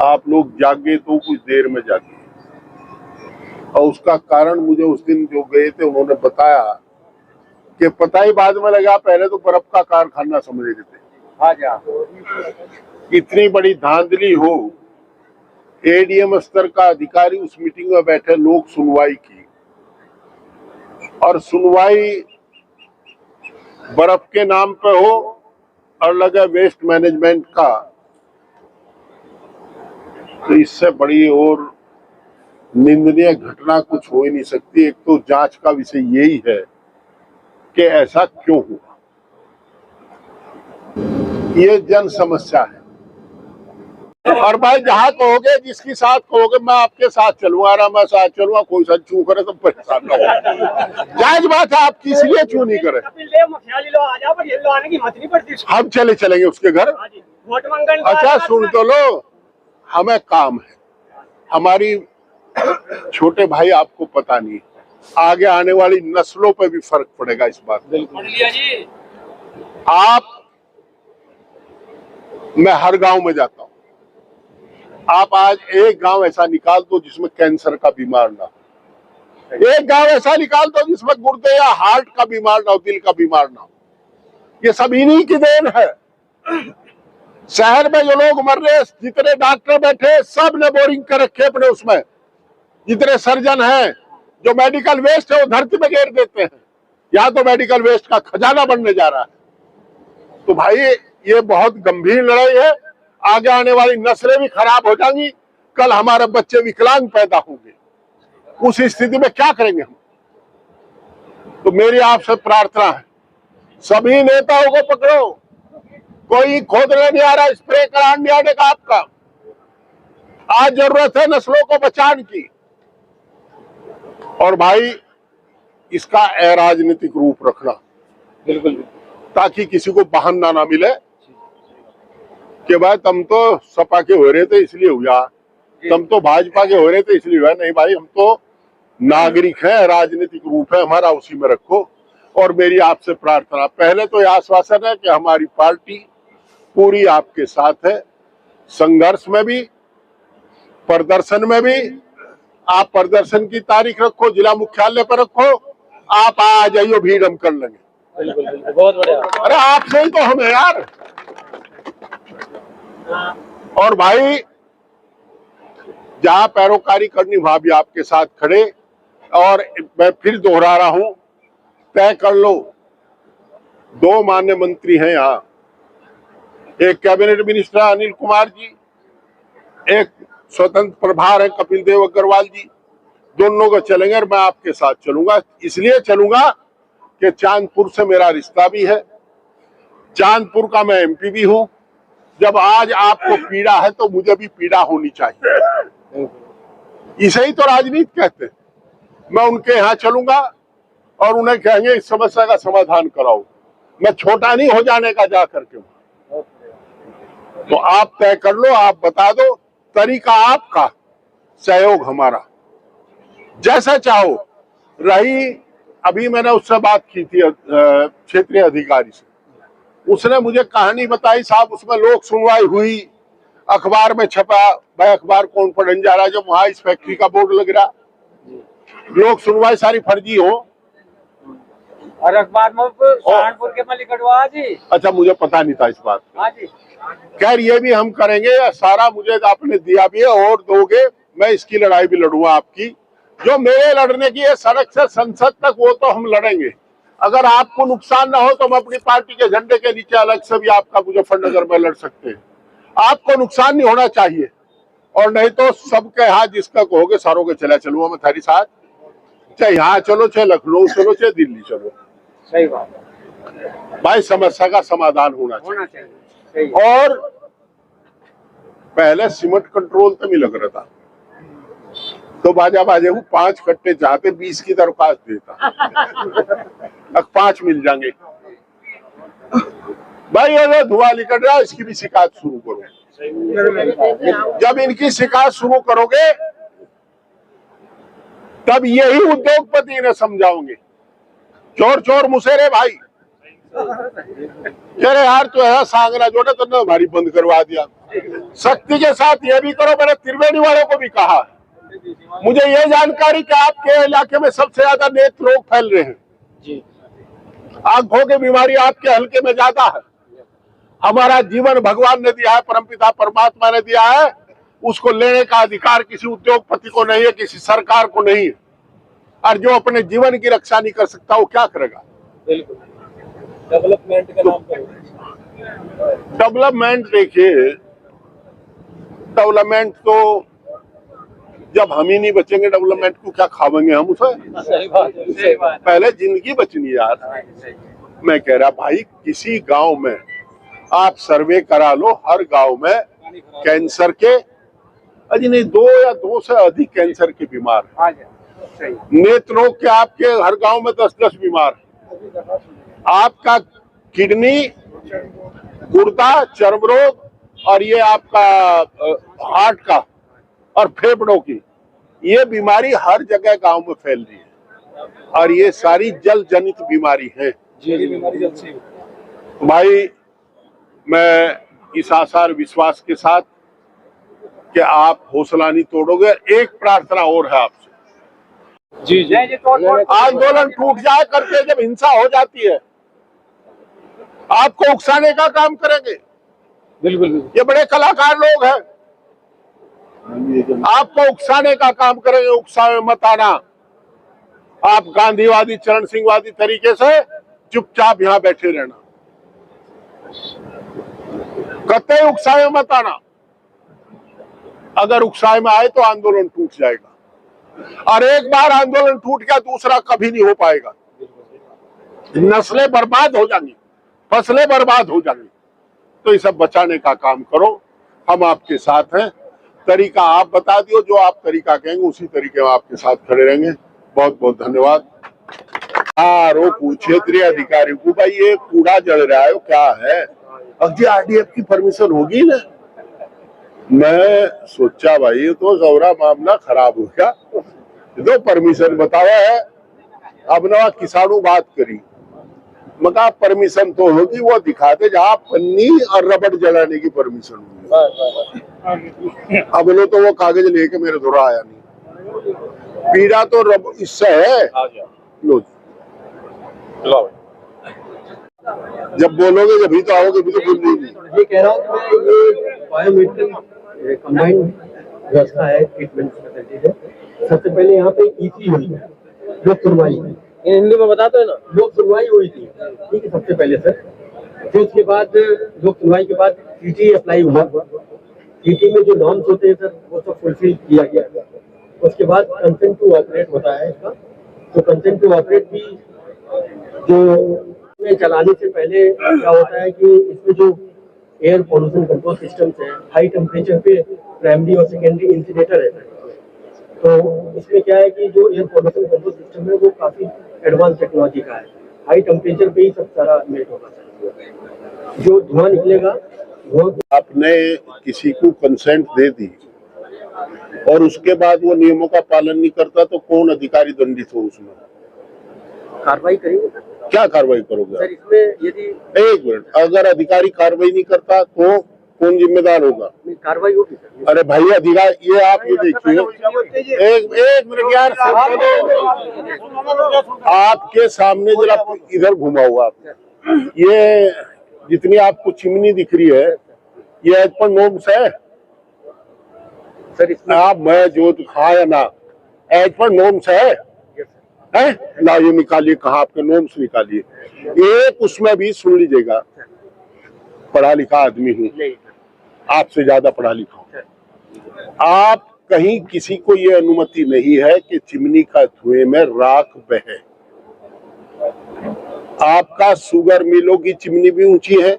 आप लोग जागे तो कुछ देर में जागे। और उसका कारण मुझे उस दिन जो गए थे उन्होंने बताया कि पता ही बाद में लगा, पहले तो बर्फ का कारखाना समझ रहे थे। इतनी बड़ी धांधली हो, एडीएम स्तर का अधिकारी उस मीटिंग में बैठे, लोग सुनवाई की और सुनवाई बर्फ के नाम पे हो और लगा वेस्ट मैनेजमेंट का, तो इससे बड़ी और निंदनीय घटना कुछ हो ही नहीं सकती। एक तो जांच का विषय यही है कि ऐसा क्यों हुआ, ये जन समस्या है। और भाई जहां कहोगे, जिसकी साथ कहोगे मैं आपके साथ चलूंगा ना, मैं साथ चलूंगा, कोई सा चू करे तो परेशान ना हो। जायज बात है, आप किस लिए चू नहीं करे। हम चलेंगे उसके घर। अच्छा सुन तो लो, हमें काम है, हमारी छोटे भाई, आपको पता नहीं आगे आने वाली नस्लों पे भी फर्क पड़ेगा इस बात में। मैं हर गांव में जाता हूं, आप आज एक गांव ऐसा निकाल दो जिसमें कैंसर का बीमार ना हो, एक गांव ऐसा निकाल दो जिसमें गुर्दे या हार्ट का बीमार ना हो, दिल का बीमार ना हो। ये सब इन्हीं की देन है। शहर में जो लोग मर रहे, जितने डॉक्टर बैठे सब ने बोरिंग कर रखे अपने उसमें, जितने सर्जन हैं, जो मेडिकल वेस्ट है वो धरती में गिर देते हैं। यहाँ तो मेडिकल वेस्ट का खजाना बनने जा रहा है। तो भाई ये बहुत गंभीर लड़ाई है, आगे आने वाली नस्लें भी खराब हो जाएंगी, कल हमारे बच्चे विकलांग पैदा होंगे, उस स्थिति में क्या करेंगे हम। तो मेरी आपसे प्रार्थना है, सभी नेताओं को पकड़ो, कोई खोदने नहीं आ रहा, स्प्रे कराने नहीं आने का आपका। आज जरूरत है नस्लों को बचाने की। और भाई इसका अराजनीतिक रूप रखना, बिल्कुल, ताकि किसी को बहाना ना मिले कि भाई तुम तो सपा के हो रहे थे इसलिए हुआ, तुम तो भाजपा के हो रहे थे इसलिए हुआ। नहीं भाई, हम तो नागरिक हैं, राजनीतिक रूप है हमारा, उसी में रखो। और मेरी आपसे प्रार्थना, पहले तो यह आश्वासन है कि हमारी पार्टी पूरी आपके साथ है, संघर्ष में भी, प्रदर्शन में भी। आप प्रदर्शन की तारीख रखो, जिला मुख्यालय पर रखो, आप आ जाइए, भीड़ हम कर लेंगे। बिल्कुल, बहुत बढ़िया। अरे आपसे ही तो हम है यार। और भाई जहां पैरोकारी करनी वहां भी आपके साथ खड़े। और मैं फिर दोहरा रहा हूं, तय कर लो, 2 माननीय मंत्री हैं यहाँ, एक कैबिनेट मिनिस्टर अनिल कुमार जी, एक स्वतंत्र प्रभार है कपिल देव अग्रवाल जी, दोनों को चलेंगे। और मैं आपके साथ चलूंगा, इसलिए चलूंगा कि चांदपुर से मेरा रिश्ता भी है, चांदपुर का मैं एमपी भी हूं। जब आज आपको पीड़ा है तो मुझे भी पीड़ा होनी चाहिए, इसे ही तो राजनीति कहते हैं। मैं उनके यहाँ चलूंगा और उन्हें कहेंगे इस समस्या का समाधान कराओ। मैं छोटा नहीं हो जाने का जा करके। तो आप तय कर लो, आप बता दो, तरीका आपका, सहयोग हमारा, जैसा चाहो। रही अभी मैंने उससे बात की थी क्षेत्रीय अधिकारी से, उसने मुझे कहानी बताई साहब, उसमें लोक सुनवाई हुई, अखबार में छपा। भाई अखबार कौन पढ़ने जा रहा है जब वहां इस फैक्ट्री का बोर्ड लग रहा। लोक सुनवाई सारी फर्जी हो और अखबार में सहारनपुर के मलिकड़वा जी। अच्छा, मुझे पता नहीं था इस बात का। खैर ये भी हम करेंगे, सारा मुझे आपने दिया भी है और दोगे, मैं इसकी लड़ाई भी लड़ूंगा आपकी। जो मेरे लड़ने की है सड़क से संसद तक, वो तो हम लड़ेंगे। अगर आपको नुकसान ना हो तो हम अपनी पार्टी के झंडे के नीचे अलग से भी आपका मुजफ्फरनगर में लड़ सकते हैं। आपको नुकसान नहीं होना चाहिए। और नहीं तो सबके हाथ जिसका कहोगे सारों के चला चलूंगा मैं थारी साथ, चाहे यहाँ चलो, चाहे लखनऊ चलो, चाहे दिल्ली चलो। सही बात भाई, समस्या का समाधान होना चाहिए। और पहले सीमेंट कंट्रोल तो नहीं लग रहा था, तो बाजा बाजे को 5 कट्टे चाहते 20 की दरख्वास्त देता, अब 5 मिल जाएंगे। भाई ये धुआं निकल रहा है, इसकी भी शिकायत शुरू करो। जब इनकी शिकायत शुरू करोगे तब यही उद्योगपति इन्हें समझाओगे, चोर चोर मुसेरे भाई। अरे यार तो है सांगरा जोड़े तो ना हमारी बंद करवा दिया। सख्ती के साथ ये भी करो। मैंने त्रिवेणी वालों को भी कहा, मुझे ये जानकारी कि आपके इलाके में सबसे ज्यादा नेत्र रोग फैल रहे हैं जी। आंखों की बीमारी आपके हल्के में ज्यादा है। हमारा जीवन भगवान ने दिया है, परमपिता परमात्मा ने दिया है, उसको लेने का अधिकार किसी उद्योगपति को नहीं है, किसी सरकार को नहीं है। और जो अपने जीवन की रक्षा नहीं कर सकता वो क्या करेगा। बिल्कुल। डेवलपमेंट का नाम करो। डेवलपमेंट देखिए, डेवलपमेंट तो जब हम ही नहीं बचेंगे डेवलपमेंट को क्या खावेंगे हम उसे। सही बात है, सही बात है। पहले जिंदगी बचनी यार। मैं कह रहा भाई, किसी गांव में आप सर्वे करा लो, हर गांव में कैंसर के अजी नहीं 2 या 2 से अधिक कैंसर के बीमार, नेत्र रोग के आपके हर गांव में 10-10 बीमार, आपका किडनी, गुर्दा, चर्म रोग और ये आपका हार्ट का और फेफड़ों की ये बीमारी हर जगह गांव में फैल रही है। और ये सारी जल जनित बीमारी है। भाई मैं इस आशा और विश्वास के साथ कि आप हौसला नहीं तोड़ोगे। एक प्रार्थना और है आपसे, जी जी। आंदोलन टूट जाए करके जब हिंसा हो जाती है आपको उकसाने का काम करेंगे। बिल्कुल। ये बड़े कलाकार लोग हैं, आपको उकसाने का काम करेंगे। उकसावे मत आना। आप गांधीवादी चरण सिंहवादी तरीके से चुपचाप यहां बैठे रहना, कतई उकसावे मत आना। अगर उकसावे में आए तो आंदोलन टूट जाएगा और एक बार आंदोलन टूट गया दूसरा कभी नहीं हो पाएगा। नस्लें बर्बाद हो जाएंगी, फसलें बर्बाद हो जाएंगी। तो ये सब बचाने का काम करो, हम आपके साथ हैं। तरीका आप बता दियो, जो आप तरीका कहेंगे उसी तरीके में आपके साथ खड़े रहेंगे। बहुत बहुत धन्यवाद। क्षेत्रीय अधिकारी को, भाई ये कूड़ा जल रहा है क्या है? अजी आरडीएफ की परमिशन होगी ना? मैं सोचा भाई ये तो सौरा मामला खराब हो गया, तो परमिशन बतावा है। अब ना किसानों बात करी, मगर परमिशन तो होगी, वो दिखाते जहाँ पन्नी और रबड़ जलाने की परमिशन होगी। अब लो तो वो कागज लेके मेरे दोरा आया नहीं। पीड़ा तो इससे है। लो जब बोलोगे जब तो आओगे, भी तो बोल नहीं। ये कह रहा हूँ कि मैं ये बायोमेडिकल कंबाइंड व्यवस्था है, ट्रीटमेंट फैसिलिटीज है। सबसे पहले यहाँ पे ईसी हुई है, लोक सुनवाई, हिंदी में बताते हैं ना, लोक सुनवाई हुई थी, ठीक है, सबसे पहले सर। फिर उसके बाद लोक सुनवाई के बाद सीटी अप्लाई हुआ। सीटी में जो नॉर्म्स होते हैं सर वो सब फुलफिल किया गया। उसके बाद कंसेंट टू ऑपरेट होता है इसका। तो कंसेंट टू ऑपरेट भी जो में चलाने से पहले क्या होता है कि इसमें जो एयर पॉल्यूशन कंट्रोल सिस्टम्स है, हाई टेम्परेचर पे प्राइमरी और सेकेंडरी इंसिनेटर है। तो इसमें क्या है कि जो एयर पॉल्यूशन कंट्रोल सिस्टम है वो काफी एडवांस टेक्नोलॉजी का है। हाई टेम्परेचर पे ही सब सारा मेल्ट होगा सर। जो धुआं निकलेगा वो आपने किसी को कंसेंट दे दी और उसके बाद वो नियमों का पालन नहीं करता तो कौन अधिकारी दंडित हो? उसमें कार्रवाई करेंगे सर। क्या कार्रवाई करोगे सर इसमें यदि एक मिनट, अगर अधिकारी कार्रवाई नहीं करता तो कौन जिम्मेदार होगा? कार्रवाई होगी सर। अरे भाई अधिकारी, ये आप ये देखिए, एक मिनट यार, आपके सामने जरा इधर घुमा हुआ आप, ये जितनी आपको चिमनी दिख रही है ये एज पर नॉर्म्स है सर। इसमें आप मैं जो हाँ या ना, एज पर नॉर्म्स है ना? ये निकालिए, कहाँ आपके नॉर्म्स निकालिए। एक उसमें भी सुन लीजिएगा, पढ़ा लिखा आदमी हूँ, आपसे ज्यादा पढ़ा लिखा हूँ। आप कहीं किसी को ये अनुमति नहीं है कि चिमनी का धुएं में राख बहे। आपका शुगर मिलों की चिमनी भी ऊंची है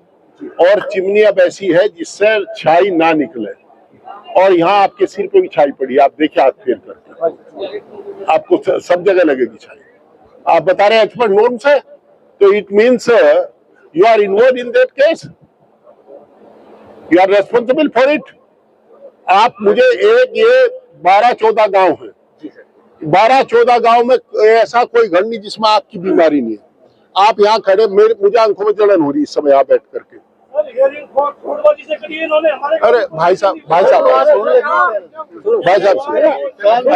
और चिमनी अब ऐसी है जिससे छाई ना निकले, और यहाँ आपके सिर पे भी छाई पड़ी, आप देखिए हाथ फेर करके, आपको सब जगह लगेगी छाई। आप बता रहे हैं एक्सपर्ट नॉर्म्स है, तो it means you are involve in that case, you are responsible for it. आप मुझे एक ये 12-14 गांव है, 12-14 गांव में ऐसा कोई घर नहीं जिसमें आपकी बीमारी नहीं है। आप यहाँ खड़े, मुझे आंखों में जलन हो रही इस समय यहाँ बैठ करके, अरे भाई साहब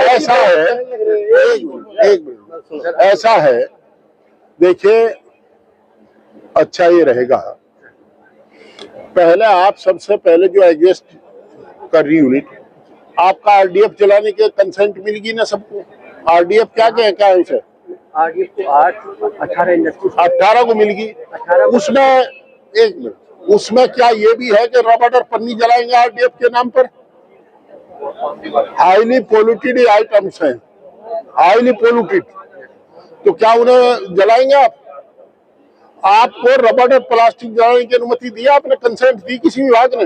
ऐसा है, एक मिनट, ऐसा है, देखिए अच्छा ये रहेगा, पहले आप सबसे पहले जो एग्जिस्ट कर रही यूनिट, आपका आरडीएफ चलाने के कंसेंट मिलेगी ना सबको। आरडीएफ क्या है उसे, आरडीएफ को 18 इंडस्ट्री 18 को मिलेगी। उसमें एक मिनट, उसमें क्या ये भी है कि रबड़ और पन्नी जलाएंगे आरडीएफ के नाम पर? हाईली पोल्यूटेड आइटम्स हैं, हाईली पोल्यूटेड, तो क्या उन्हें जलाएंगे आप? आपको रबड़ और प्लास्टिक जलाने की अनुमति दी, आपने कंसेंट दी किसी विभाग ने?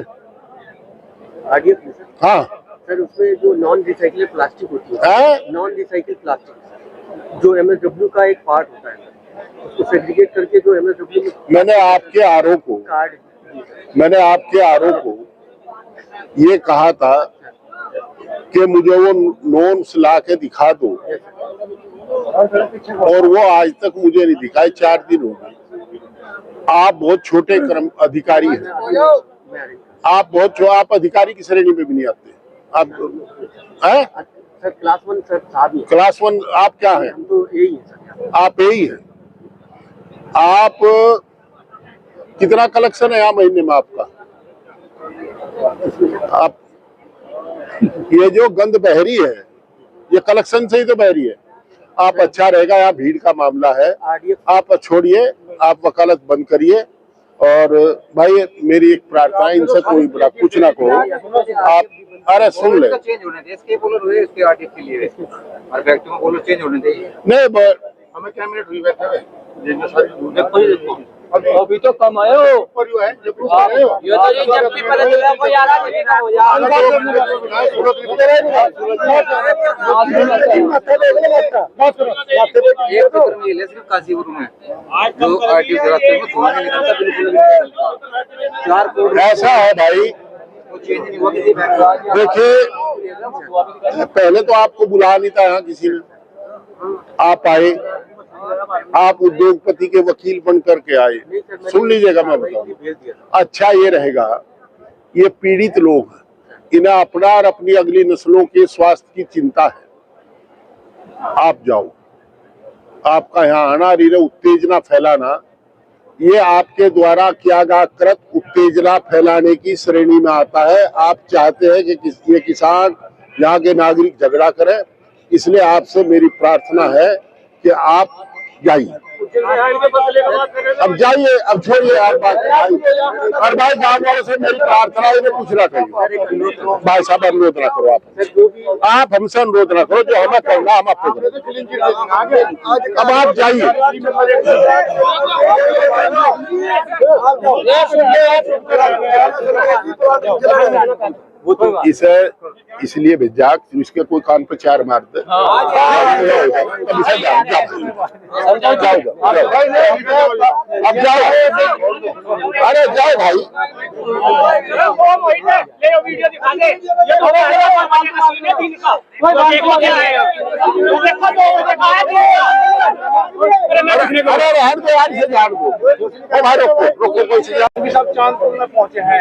आरडीएफ में हाँ सर, उसमें जो नॉन रिसाइकिल प्लास्टिक होती है, नॉन रिसाइकिल प्लास्टिक जो एमएसडब्ल्यू का एक पार्ट होता है, उसको सेग्रीगेट करके जो एमएसडब्ल्यू में मैंने आपके आरओ को ये कहा था कि मुझे वो नॉर्म्स ला के दिखा दो, और वो आज तक मुझे नहीं दिखाए, 4 दिन हो गए। आप बहुत छोटे कर्म अधिकारी हैं, आप अधिकारी की श्रेणी में भी नहीं आते। आप हैं सर क्लास 1 सर साहब ही। क्लास 1 आप क्या हैं? हम तो यही है सर। आप यही हैं। आप कितना कलेक्शन है यहाँ महीने में आपका? आप ये जो गंद बह रही है, ये कलेक्शन से ही तो बह रही है। आप अच्छा रहेगा, यहाँ भीड़ का मामला है, आप छोड़िए, आप वकालत बंद करिए। और भाई मेरी एक प्रार्थना है, इनसे कोई बुरा कुछ ना कहो आप। अरे सुन ले, चेंज होने थे इसके बोलो हुए इसके आर्टिस्ट के लिए और व्यक्ति में बोलो चेंज होने चाहिए। नहीं हमें क्या मिनट हुई बैठे हुए, अभी तो कम आए हो ये तो जब भी पता चला कोई आ रहा है सिर्फ काशीपुर में जो आर्टिस्ट रास्ते में धुआं नहीं निकलता, बिल्कुल भी 4 करोड़ ऐसा है भाई। देखिए पहले तो आपको बुला नहीं था यहाँ किसी ने, आप आए, आप उद्योगपति के वकील बन करके आए। सुन लीजिएगा, मैं बताऊं, अच्छा ये रहेगा, ये पीड़ित लोग हैं, इन्हें अपना और अपनी अगली नस्लों के स्वास्थ्य की चिंता है। आप जाओ, आपका यहाँ आना और इन्हें उत्तेजना फैलाना, ये आपके द्वारा किया गया कृत उत्तेजना फैलाने की श्रेणी में आता है। आप चाहते हैं कि ये किसान, यहाँ के नागरिक झगड़ा करें, इसलिए आपसे मेरी प्रार्थना है कि आप जाइए, अब जाइए, अब छोड़िए आप बात। और भाई गाँव वालों से मेरी प्रार्थना है, इन्हें कुछ ना कहिए भाई साहब, अनुरोध ना करो आप हमसे अनुरोध ना करो, जो हमें करना हम आपको करेंगे। अब आप जाइए। इसे इसलिए भेजा इसके कोई कान पे 4 मार दे। अब जाओ, अरे जाओ भाई। सब चांदपुर में पहुंचे हैं,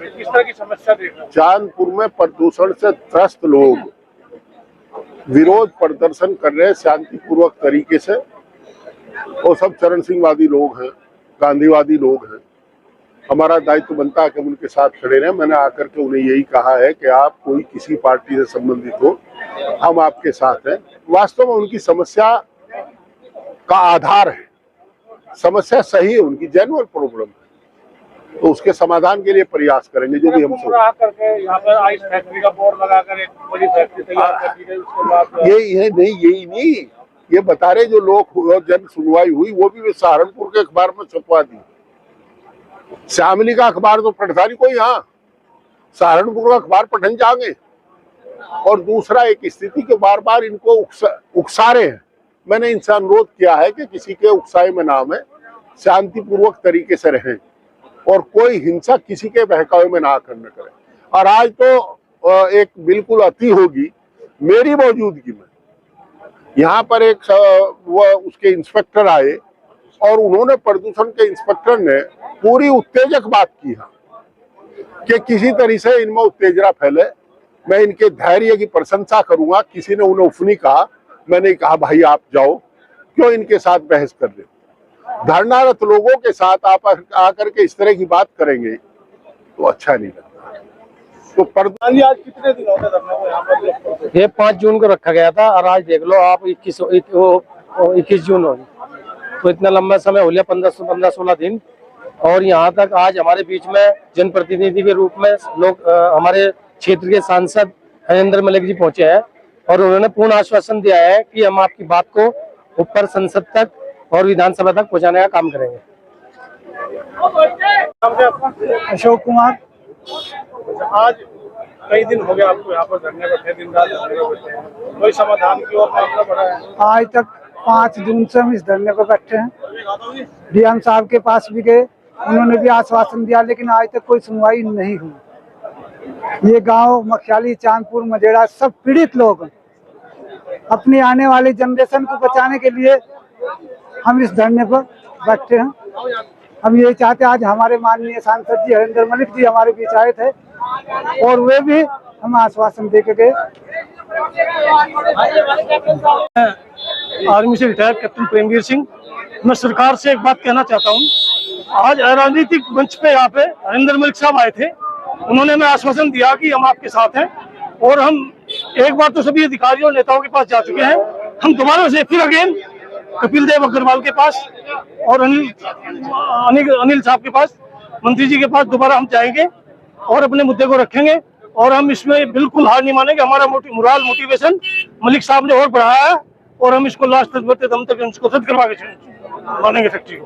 किस तरह की समस्या देख रहे हैं? चांदपुर में प्रदूषण से त्रस्त लोग विरोध प्रदर्शन कर रहे हैं शांतिपूर्वक तरीके से, और सब चरण सिंहवादी लोग हैं, गांधीवादी लोग हैं। हमारा दायित्व बनता है कि उनके साथ खड़े रहें। मैंने आकर के उन्हें यही कहा है कि आप कोई किसी पार्टी से संबंधित हो, हम आपके साथ हैं। वास्तव में उनकी समस्या का आधार है, समस्या सही है, उनकी जेन्युइन प्रॉब्लम है, तो उसके समाधान के लिए प्रयास करेंगे जो भी हम करके यहाँ पर आइस फैक्ट्री का बोर्ड लगाकर एक बड़ी फैक्ट्री तैयार कर दी गई, उसके बाद यही नहीं ये बता रहे जो लोग जन सुनवाई हुई वो भी सहारनपुर के अखबार में छपवा दी। शामली का अखबार तो पढ़ता नहीं कोई, यहाँ सहारनपुर का अखबार पढ़ने जाएंगे। और दूसरा एक स्थिति के बार बार इनको उकसा रहे हैं। मैंने इनसे अनुरोध किया है कि किसी के उकसाए में नाम है, शांतिपूर्वक तरीके से रहें और कोई हिंसा किसी के बहकावे में ना करना करें। और आज तो एक बिल्कुल अति होगी मेरी मौजूदगी में। यहाँ पर एक वो उसके इंस्पेक्टर आए और उन्होंने प्रदूषण के इंस्पेक्टर ने पूरी उत्तेजक बात की है कि किसी तरह से इनमें उत्तेजना फैले। मैं इनके धैर्य की प्रशंसा करूंगा। किसी ने उन्हें उफनी कहा, मैंने कहा भाई आप जाओ, क्यों इनके साथ बहस कर रहे हो। धरनारत लोगों के साथ आप आकर के इस तरह की बात करेंगे तो अच्छा नहीं लगता। तो जी, आज कितने दिन हो गए धरने को यहाँ पर? ये 5 जून को रखा गया था और आज देख लो आप 21 जून होगी, तो इतना लंबा समय हो लिया, 15-16 दिन। और यहाँ तक आज हमारे बीच में जनप्रतिनिधि के रूप में लोग हमारे क्षेत्र के सांसद हरेंद्र मलिक जी पहुंचे हैं और उन्होंने पूर्ण आश्वासन दिया है कि हम आपकी बात को ऊपर संसद तक और विधानसभा तक पहुंचाने का काम करेंगे। अशोक कुमार। आज कई दिन हो गए आपको यहाँ पर धरने बैठे, दिन रात धरने बैठे हैं, कोई समाधान की ओर मामला बढ़ा है? आज तक 5 जून से हम इस धरने पर बैठे हैं। डीएम साहब के पास भी गए, उन्होंने भी आश्वासन दिया, लेकिन आज तक कोई सुनवाई नहीं हुई। ये गांव मखियाली, चांदपुर, मजेड़ा सब पीड़ित लोग अपनी आने वाली जनरेशन को बचाने के लिए हम इस धरने पर बैठे हैं। हम ये चाहते हैं, आज हमारे माननीय सांसद जी हरेंद्र मलिक जी हमारे बीच आए थे और वे भी हमें आश्वासन दे के गए। आर्मी से रिटायर्ड कैप्टन प्रेमवीर सिंह। मैं सरकार से एक बात कहना चाहता हूँ। आज राजनीतिक मंच पे यहाँ पे हरेंद्र मलिक साहब आए थे, उन्होंने हमें आश्वासन दिया कि हम आपके साथ हैं और हम एक बार तो सभी अधिकारियों और नेताओं के पास जा चुके हैं। हम दोबारा से फिर अगेन कपिल देव अग्रवाल के पास और अनिल साहब के पास, मंत्री जी के पास दोबारा हम जाएंगे और अपने मुद्दे को रखेंगे और हम इसमें बिल्कुल हार नहीं मानेंगे। हमारा मोटिवेशन मलिक साहब ने और बढ़ाया है और हम इसको लास्ट तक बढ़ते दम तक इसको रद्द करवा के मानेंगे फैक्ट्री को।